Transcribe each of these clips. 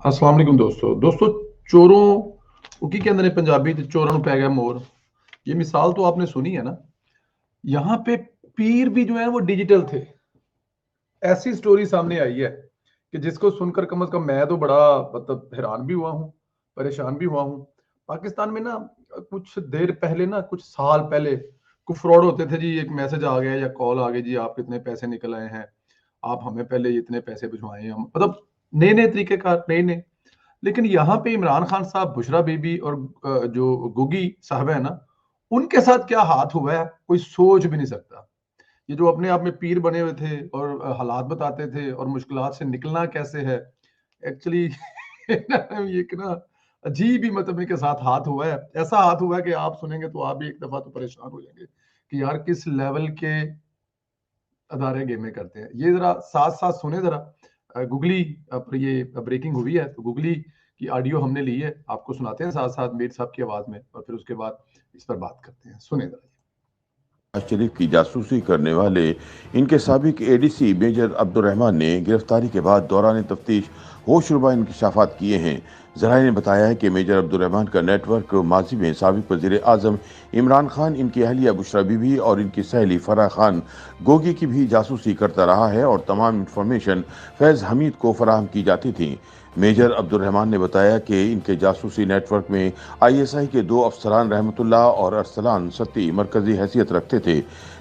अस्सलाम वालेकुम दोस्तों चोरों की कहते हैं पंजाबी ते चोरों नूं पै गया मोर। ये मिसाल तो आपने सुनी है ना। यहाँ पे पीर भी जो है वो डिजिटल थे। ऐसी स्टोरी सामने आई है कि जिसको सुनकर कम से कम मैं तो बड़ा मतलब हैरान भी हुआ हूँ, परेशान भी हुआ हूँ। पाकिस्तान में ना कुछ देर पहले ना कुछ साल पहले कुछ फ्रॉड होते थे जी। एक मैसेज आ गया या कॉल आ गई जी, आप कितने पैसे निकल आए हैं, आप हमें पहले इतने पैसे भिजवाएं। हम मतलब नए नए तरीके का नए नए। लेकिन यहाँ पे इमरान खान साहब, बुशरा बीबी और जो गुगी साहब है ना, उनके साथ क्या हाथ हुआ है कोई सोच भी नहीं सकता। ये जो अपने आप में पीर बने हुए थे और हालात बताते थे और मुश्किलात से निकलना कैसे है, एक्चुअली ये एक ना अजीब ही मतलब इनके साथ हाथ हुआ है। ऐसा हाथ हुआ है कि आप सुनेंगे तो आप भी एक दफा तो परेशान हो जाएंगे कि यार किस लेवल के अदारे गेमें करते हैं। ये जरा साथ साथ सुने जरा। गूगली पर ये ब्रेकिंग हुई है तो गूगली की ऑडियो हमने ली है, आपको सुनाते हैं साथ साथ मीर साहब की आवाज में, और फिर उसके बाद इस पर बात करते हैं। सुने जरा। शरीफ की जासूसी करने वाले इनके साबिक एडीसी मेजर अब्दुर्रहमान ने गिरफ्तारी के बाद दौरान तफ्तीश होशरुबा इंकशाफात किए हैं। ज़राए ने बताया है कि मेजर अब्दुर्रहमान का नेटवर्क माजी में साबिक वज़ीर आज़म इमरान खान, इनकी अहलिया बुशरा बीबी और इनकी सहेली फराह खान गोगी की भी जासूसी करता रहा है और तमाम इंफॉर्मेशन फैज़ हमीद को फराहम की जाती थी। मेजर अब्दुर्रहमान ने बताया कि इनके जासूसी नेटवर्क में आईएसआई के 2 अफसरान रहमतुल्लाह और अरसलान सत्ती मरकजी हैसियत रखते थे,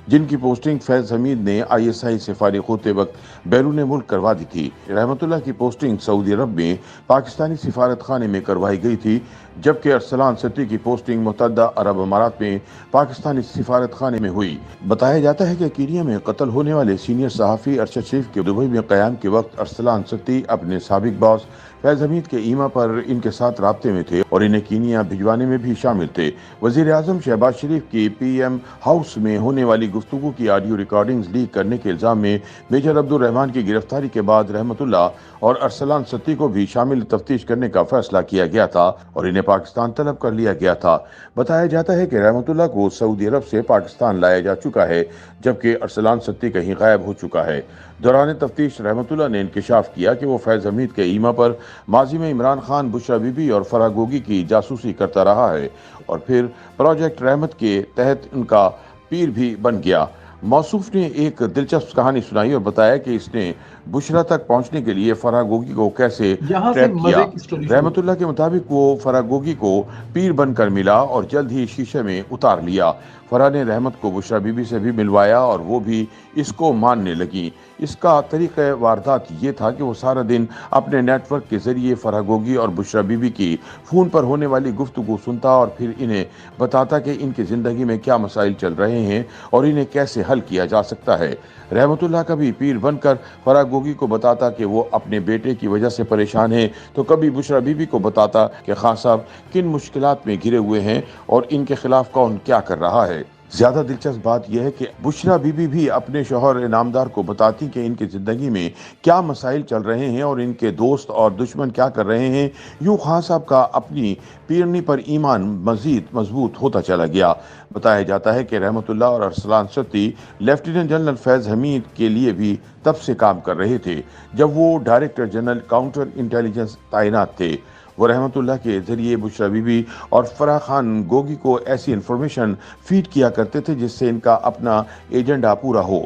जिनकी पोस्टिंग फैज़ हमीद ने आईएसआई से फारिग होते वक्त बैरून मुल्क करवा दी थी। रहमतुल्लाह की पोस्टिंग सऊदी अरब में पाकिस्तानी सिफारत खाने में करवाई गई थी, जबकि अरसलान सत्ती की पोस्टिंग मुत्तहदा अरब अमारात में पाकिस्तानी सिफारत खाने में हुई। बताया जाता है कि कीनिया में कत्ल होने वाले सीनियर सहाफ़ी अरशद शरीफ के दुबई में क़याम के वक्त अरसलान सत्ती अपने साबिक बॉस फैज़ हमीद के ईमा पर इनके साथ राब्ते में थे और इन्हें कीनिया भिजवाने में भी शामिल थे। वज़ीर आज़म शहबाज शरीफ की पीएम हाउस में होने वाली गुफ्तगू की ऑडियो रिकॉर्डिंग्स लीक करने के इल्ज़ाम में मेजर अब्दुर्रहमान की गिरफ्तारी के बाद रहमतुल्लाह और अरसलान सत्ती को भी शामिल तफ्तीश करने का फैसला किया गया था और इन्हें पाकिस्तान तलब कर लिया गया था। बताया जाता है कि रहमतुल्लाह को सऊदी अरब से पाकिस्तान लाया जा चुका है, जबकि अरसलान सत्ती कहीं गायब हो चुका है। दौरान तफ्तीश रहमतुल्लाह ने इंकशाफ किया कि वो फैज़ हमीद के ईमा पर माजी में इमरान खान, बुशरा बीबी और फराह गोगी की जासूसी करता रहा है और फिर प्रोजेक्ट रहमत के तहत उनका पीर भी बन गया। मौसूफ ने एक दिलचस्प कहानी सुनाई और बताया कि इसने बुशरा तक पहुंचने के लिए फराह गोगी को कैसे यहाँ से ट्रैप किया। मजे की स्टोरी शुरू होती रहमतुल्लाह के मुताबिक वो फराह गोगी को पीर बनकर मिला और जल्द ही शीशे में उतार लिया। फराह ने रहमत को बुशरा बीबी से भी मिलवाया और वो भी इसको मानने लगी। इसका तरीक़ा वारदात ये था कि वो सारा दिन अपने नेटवर्क के ज़रिए फराह गोगी और बुशरा बीबी की फ़ोन पर होने वाली गुफ्तगू सुनता और फिर इन्हें बताता कि इनकी ज़िंदगी में क्या मसाइल चल रहे हैं और इन्हें कैसे हल किया जा सकता है। रहमतुल्लाह कभी पीर बनकर फराह गोगी को बताता कि वो अपने बेटे की वजह से परेशान है, तो कभी बुशरा बीबी को बताता कि खान साहब किन मुश्किलात में घिरे हुए हैं और इनके खिलाफ कौन क्या कर रहा है। ज्यादा दिलचस्प बात यह है कि बुशरा बीबी भी अपने शौहर इनामदार को बताती कि इनकी जिंदगी में क्या मसाइल चल रहे हैं और इनके दोस्त और दुश्मन क्या कर रहे हैं। यूं खान साहब का अपनी पीरनी पर ईमान मजीद मजबूत होता चला गया। बताया जाता है कि रहमतुल्लाह और अरसलान सत्ती लेफ्टिनेंट जनरल फैज़ हमीद के लिए भी तब से काम कर रहे थे जब वो डायरेक्टर जनरल काउंटर इंटेलिजेंस तैनात थे। वो रहमतुल्लाह के जरिए बुशरा बीबी और फराह खान गोगी को ऐसी इंफॉर्मेशन फीड किया करते थे जिससे इनका अपना एजेंडा पूरा हो।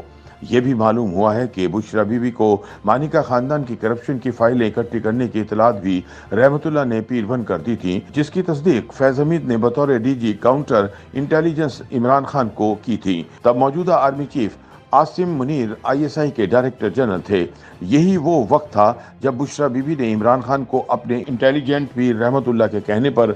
यह भी मालूम हुआ है कि बुशरा बीबी को मानिका खानदान की करप्शन की फाइलें इकट्ठी करने की इतलात भी रहमतुल्लाह ने पीर बन कर दी थी, जिसकी तस्दीक फैज़ हमीद ने बतौर DG counter intelligence Imran Khan को की थी। तब मौजूदा army chief Asim Munir ISI के डायरेक्टर जनरल थे। यही वो वक्त था जब बुशरा बीबी ने इमरान खान को अपने इंटेलिजेंट पीर रहमतुल्लाह के कहने पर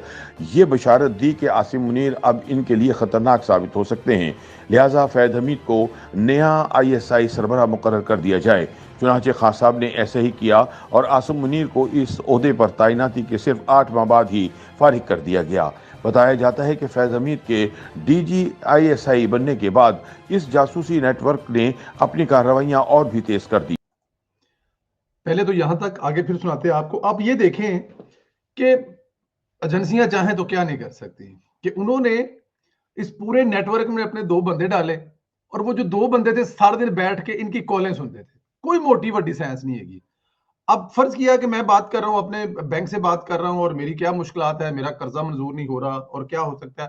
यह बशारत दी कि आसिम मुनीर अब इनके लिए खतरनाक साबित हो सकते हैं, लिहाजा फैज़ हमीद को नया आईएसआई सरबराह मुकर्रर कर दिया जाए। चुनांचे खान साहब ने ऐसे ही किया और आसिम मुनीर को इस ओहदे पर तैनाती के सिर्फ 8 माह बाद ही फारिग कर दिया गया। बताया जाता है कि फैज़ हमीद के डीजी आईएसआई बनने के बाद इस जासूसी नेटवर्क ने अपनी कार्रवाइयां और भी तेज कर दी। पहले तो यहां तक, आगे फिर सुनाते हैं आपको। आप ये देखें कि एजेंसियां चाहें तो क्या नहीं कर सकती कि उन्होंने इस पूरे नेटवर्क में अपने 2 बंदे डाले और वो जो 2 बंदे थे सारा दिन बैठ के इनकी कॉलें सुनते थे। कोई मोटी वड्डी साइंस नहीं हैगी। اب فرض کیا کہ میں بات کر رہا ہوں اپنے بینک سے بات کر رہا ہوں اور میری کیا مشکلات ہے, میرا قرضہ منظور نہیں ہو رہا اور کیا ہو سکتا ہے,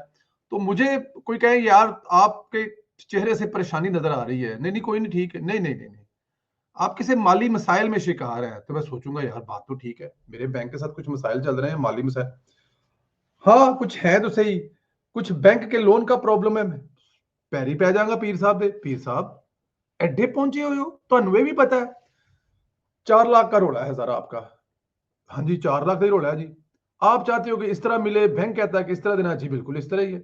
تو مجھے کوئی کہے یار آپ کے چہرے سے پریشانی نظر آ رہی ہے, نہیں نہیں کوئی نہیں ٹھیک ہے, نہیں نہیں نہیں نہیں, آپ کسی مالی مسائل میں شکار ہیں, تو میں سوچوں گا یار بات تو ٹھیک ہے, میرے بینک کے ساتھ کچھ مسائل چل رہے ہیں مالی مسائل, ہاں کچھ ہے تو صحیح, کچھ بینک کے لون کا پرابلم ہے, میں پیری پہ جاؤں گا پیر صاحب دے, پیر صاحب ایڈے پہنچے ہوئے ہو تو انوے بھی پتا ہے 4 لاکھ کا روڑا ہے ذرا آپ کا, ہاں جی 4 لاکھ کا ہی روڑا ہے جی, آپ چاہتے ہو کہ اس طرح ملے, بینک کہتا ہے کہ اس طرح دینا, جی بالکل اس طرح ہی ہے.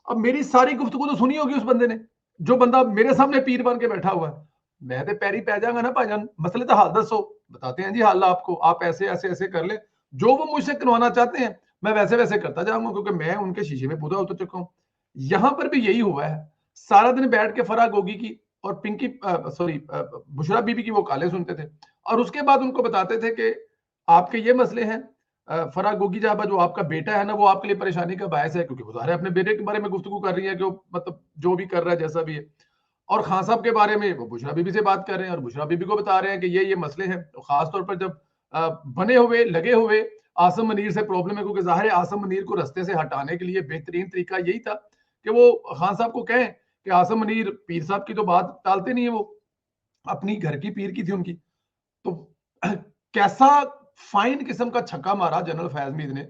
اب میری ساری گفتگو تو سنی ہوگی اس بندے نے, جو بندہ میرے سامنے پیر بن کے بیٹھا ہوا ہے, میں تو پیری پہ جاؤں گا نا بھائی جان, مسئلے تو حل دسو, بتاتے ہیں جی حل آپ کو, آپ ایسے ایسے ایسے کر لیں, جو وہ مجھ سے کروانا چاہتے ہیں میں ویسے ویسے کرتا جاؤں گا, کیونکہ میں ان کے شیشے میں پودا اتر چکا ہوں. یہاں پر بھی یہی ہوا ہے, سارا دن بیٹھ کے فرا گوگی کی اور Pinky sorry Bushra be be کی وہ کالیں سنتے تھے, اور اس کے بعد ان کو بتاتے تھے کہ آپ کے یہ مسئلے ہیں. فرا گوگی جہاں جو آپ کا بیٹا ہے نا, وہ آپ کے لیے پریشانی کا باعث ہے, کیونکہ وہ ظاہر ہے اپنے بیٹے کے بارے میں گفتگو کر رہی ہے کہ وہ مطلب جو بھی کر رہا ہے جیسا بھی ہے, اور خان صاحب کے بارے میں وہ بشرا بی بی سے بات کر رہے ہیں, اور بشرا بی بی کو بتا رہے ہیں کہ یہ مسئلے ہیں. تو خاص طور پر جب بنے ہوئے لگے ہوئے عاصم منیر سے پرابلم ہے, کیونکہ ظاہر ہے عاصم منیر کو رستے سے ہٹانے کے لیے بہترین طریقہ یہی تھا کہ وہ خان صاحب کو کہیں کہ عاصم منیر پیر صاحب کی تو بات ٹالتے نہیں ہے, وہ اپنی گھر کی پیر کی تھی ان کی. تو کیسا فائن قسم کا چھکا مارا جنرل فیض مید نے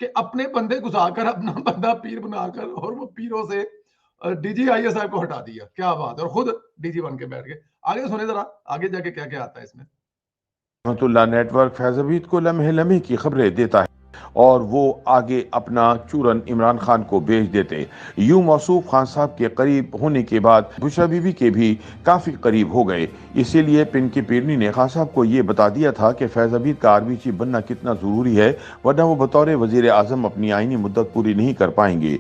کہ اپنے بندے گزار کر اپنا بندہ پیر بنا کر, اور وہ پیروں سے ڈی جی آئی ایس آئی کو ہٹا دیا. کیا بات ہے, اور خود ڈی جی بن کے بیٹھ گئے. آگے سنیں ذرا, آگے جا کے کیا کیا آتا ہے اس میں. رحمت اللہ نیٹ ورک فیض عبید کو لمحے لمحے کی خبریں دیتا ہے اور وہ آگے اپنا چورن عمران خان کو بھیج دیتے. یوں موصوف خان صاحب کے قریب ہونے کے بعد بشرا بی بی کے بھی کافی قریب ہو گئے. اسی لیے پنکی پیرنی نے خان صاحب کو یہ بتا دیا تھا کہ فیض عبید کا آرمی چیف بننا کتنا ضروری ہے, ورنہ وہ بطور وزیر اعظم اپنی آئینی مدت پوری نہیں کر پائیں گے.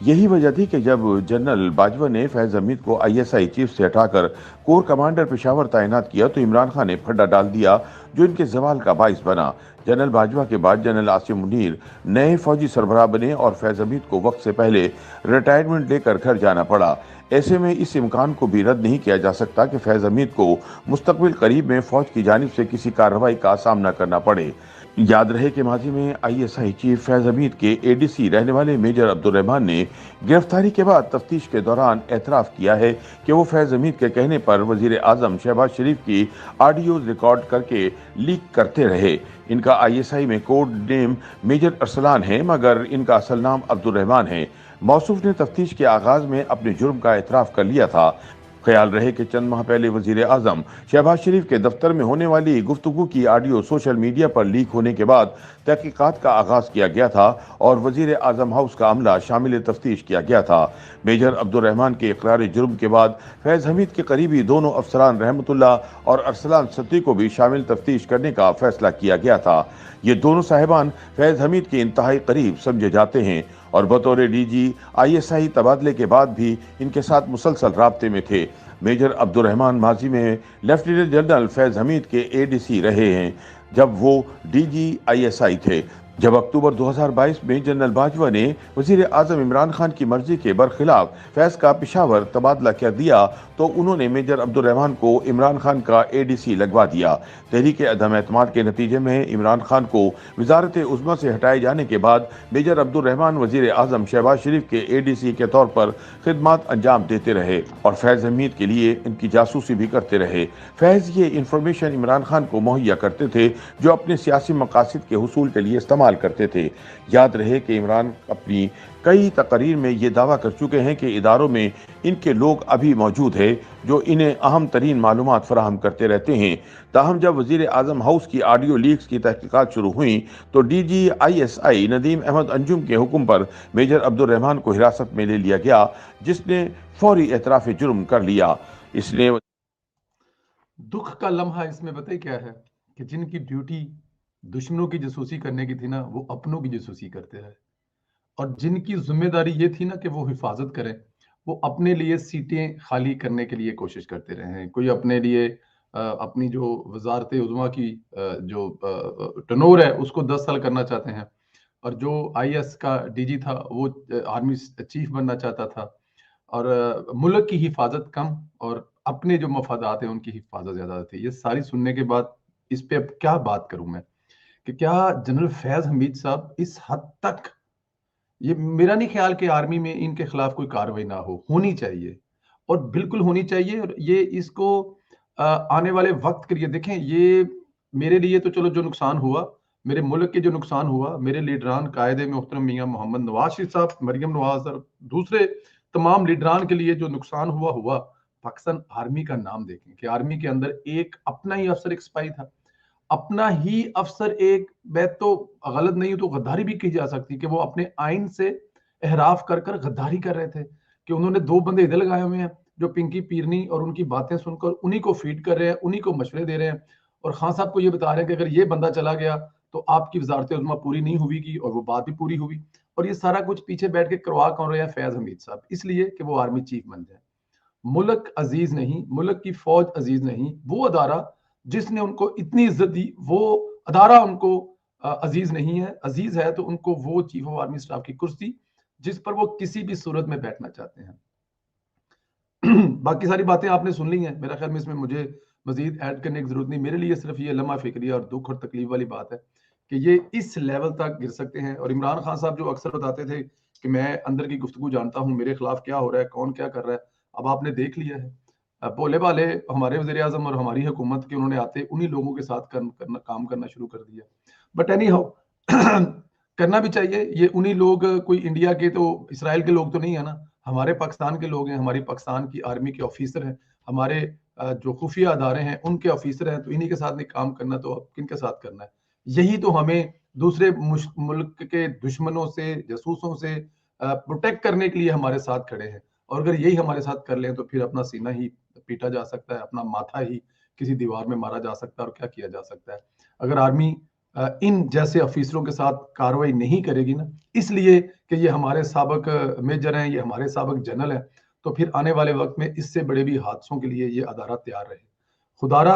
یہی وجہ تھی کہ جب جنرل باجوہ نے فیض حمید کو آئی ایس آئی چیف سے ہٹا کر کور کمانڈر پشاور تعینات کیا تو عمران خان نے پھڈا ڈال دیا, جو ان کے زوال کا باعث بنا. جنرل باجوہ کے بعد جنرل عاصم منیر نئے فوجی سربراہ بنے اور فیض حمید کو وقت سے پہلے ریٹائرمنٹ لے کر گھر جانا پڑا. ایسے میں اس امکان کو بھی رد نہیں کیا جا سکتا کہ فیض حمید کو مستقبل قریب میں فوج کی جانب سے کسی کارروائی کا سامنا کرنا پڑے. یاد رہے کہ ماضی میں آئی ایس آئی چیف فیض حمید کے اے ڈی سی رہنے والے میجر عبد الرحمان نے گرفتاری کے بعد تفتیش کے دوران اعتراف کیا ہے کہ وہ فیض حمید کے کہنے پر وزیر اعظم شہباز شریف کی آڈیوز ریکارڈ کر کے لیک کرتے رہے. ان کا آئی ایس آئی میں کوڈ نیم میجر ارسلان ہے, مگر ان کا اصل نام عبد الرحمان ہے. موصوف نے تفتیش کے آغاز میں اپنے جرم کا اعتراف کر لیا تھا. خیال رہے کہ چند ماہ پہلے وزیر اعظم شہباز شریف کے دفتر میں ہونے والی گفتگو کی آڈیو سوشل میڈیا پر لیک ہونے کے بعد تحقیقات کا آغاز کیا گیا تھا اور وزیر اعظم ہاؤس کا عملہ شامل تفتیش کیا گیا تھا. میجر عبد الرحمان کے اقرار جرم کے بعد فیض حمید کے قریبی دونوں افسران رحمت اللہ اور ارسلان صدیقی کو بھی شامل تفتیش کرنے کا فیصلہ کیا گیا تھا. یہ دونوں صاحبان فیض حمید کے انتہائی قریب سمجھے جاتے ہیں اور بطور ڈی جی آئی ایس آئی تبادلے کے بعد بھی ان کے ساتھ مسلسل رابطے میں تھے. میجر عبد الرحمان ماضی میں لیفٹیننٹ جنرل فیض حمید کے اے ڈی سی رہے ہیں جب وہ ڈی جی آئی ایس آئی تھے. جب اکتوبر 2022 میں جنرل باجوہ نے وزیر اعظم عمران خان کی مرضی کے برخلاف فیض کا پشاور تبادلہ کر دیا تو انہوں نے میجر عبد الرحمان کو عمران خان کا اے ڈی سی لگوا دیا. تحریک عدم اعتماد کے نتیجے میں عمران خان کو وزارت عظمیٰ سے ہٹائے جانے کے بعد میجر عبد الرحمان وزیر اعظم شہباز شریف کے اے ڈی سی کے طور پر خدمات انجام دیتے رہے اور فیض حمید کے لیے ان کی جاسوسی بھی کرتے رہے. فیض یہ انفارمیشن عمران خان کو مہیا کرتے تھے جو اپنے سیاسی مقاصد کے حصول کے لیے استعمال کرتے تھے. یاد رہے کہ عمران اپنی کئی تقاریر میں یہ دعویٰ کر چکے ہیں کہ اداروں میں ان کے لوگ ابھی موجود ہیں جو انہیں اہم ترین معلومات فراہم کرتے رہتے ہیں. تاہم جب وزیر اعظم ہاؤس کی آڈیو لیکس کی تحقیقات شروع ہوئیں تو D G I S I Nadeem Ahmed Anjum کے حکم پر میجر عبد الرحمان کو حراست میں لے لیا گیا, جس نے فوری اعتراف جرم کر لیا. اس نے دکھ کا لمحہ اس میں بتائیں کیا ہے کہ جن کی ڈیوٹی دشمنوں کی جاسوسی کرنے کی تھی نا, وہ اپنوں کی جاسوسی کرتے رہے, اور جن کی ذمہ داری یہ تھی نا کہ وہ حفاظت کریں, وہ اپنے لیے سیٹیں خالی کرنے کے لیے کوشش کرتے رہے ہیں. کوئی اپنے لیے اپنی جو وزارت عظمیٰ کی جو ٹنور ہے اس کو 10 سال کرنا چاہتے ہیں, اور جو آئی ایس کا ڈی جی تھا وہ آرمی چیف بننا چاہتا تھا, اور ملک کی حفاظت کم اور اپنے جو مفادات ہیں ان کی حفاظت زیادہ تھی. یہ ساری سننے کے بعد इस पे अब क्या बात करूं मैं कि क्या जनरल फैज हमीद साहब इस हद तक, ये मेरा नहीं ख्याल कि आर्मी में इनके खिलाफ कोई कार्रवाई ना हो, होनी चाहिए और बिल्कुल होनी चाहिए। और ये इसको आने वाले वक्त के लिए देखें, ये मेरे लिए तो चलो जो नुकसान हुआ, मेरे मुल्क के जो नुकसान हुआ, मेरे लीडरान कायदे मोहतरम मियां मोहम्मद नवाज शरीफ साहब, मरियम नवाज और दूसरे तमाम लीडरान के लिए जो नुकसान हुआ हुआ। पाकिस्तान आर्मी का नाम देखें कि आर्मी के अंदर एक अपना ही अफसर एक स्पाई था, अपना ही अफसर एक, मैं तो गलत नहीं हूं तो गद्दारी भी की जा सकती कि वो अपने आइन से एहराफ कर कर गद्दारी कर रहे थे, कि उन्होंने दो बंदे इधर लगाए हुए हैं जो पिंकी पीरनी और उनकी बातें सुनकर उन्हीं को फीड कर रहे हैं, उन्हीं को मशवरे दे रहे हैं और खान साहब को ये बता रहे हैं कि अगर ये बंदा चला गया तो आपकी वजारत उज़्मा पूरी नहीं हुई की, और वो बात भी पूरी हुई। और ये सारा कुछ पीछे बैठ के करवा कौन रहे हैं? फैज हमीद साहब, इसलिए कि वो आर्मी चीफ बन जाए। मुल्क अजीज नहीं, मुल्क की फौज अजीज नहीं, वो अदारा जिसने उनको इतनी इज्जत दी वो अदारा उनको अजीज नहीं है। अजीज है तो उनको वो चीफ ऑफ आर्मी स्टाफ की कुर्सी जिस पर वो किसी भी सूरत में बैठना चाहते हैं। बाकी सारी बातें आपने सुन ली हैं, मेरा ख्याल में इसमें मुझे मजीद ऐड करने की जरूरत नहीं। मेरे लिए सिर्फ ये लम्हा फिक्रिया और दुख और तकलीफ वाली बात है कि ये इस लेवल तक गिर सकते हैं। और इमरान खान साहब जो अक्सर बताते थे कि मैं अंदर की गुफ्तगू जानता हूँ, मेरे खिलाफ क्या हो रहा है, कौन क्या कर रहा है, अब आपने देख लिया है। भोले भाले हमारे वज़ीर आज़म और हमारी हुकूमत के, उन्होंने आते उन्हीं लोगों के साथ काम करना शुरू कर दिया। बट एनी हाउ करना भी चाहिए। ये उन्हीं लोग, कोई इंडिया के तो इसराइल के लोग तो नहीं है ना, हमारे पाकिस्तान के लोग हैं, हमारी पाकिस्तान की आर्मी के ऑफिसर हैं, हमारे जो खुफिया अदारे हैं उनके ऑफिसर हैं, तो इन्हीं के साथ नहीं काम करना तो अब किन के साथ करना है? यही तो हमें दूसरे मुल्क के दुश्मनों से, जासूसों से प्रोटेक्ट करने के लिए हमारे साथ खड़े हैं। और अगर यही हमारे साथ कर लें तो फिर अपना सीना ही पीटा जा सकता है, अपना माथा ही किसी दीवार में मारा जा सकता है, और क्या किया जा सकता है। अगर आर्मी इन जैसे अफीसरों के साथ कार्रवाई नहीं करेगी ना, इसलिए कि ये हमारे साबक मेजर हैं, ये हमारे साबक जनरल हैं, तो फिर आने वाले वक्त में इससे बड़े भी हादसों के लिए ये अदारा तैयार रहे। खुदारा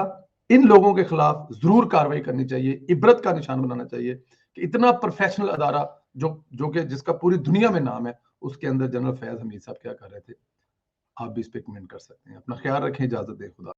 इन लोगों के खिलाफ जरूर कार्रवाई करनी चाहिए, इबरत का निशान बनाना चाहिए कि इतना प्रोफेशनल अदारा जो कि जिसका पूरी दुनिया में नाम है, उसके अंदर जनरल फैज हमीद साहब क्या कर रहे थे। आप भी इस पे कमेंट कर सकते हैं। अपना ख्याल रखें, इजाजत दें, खुदा।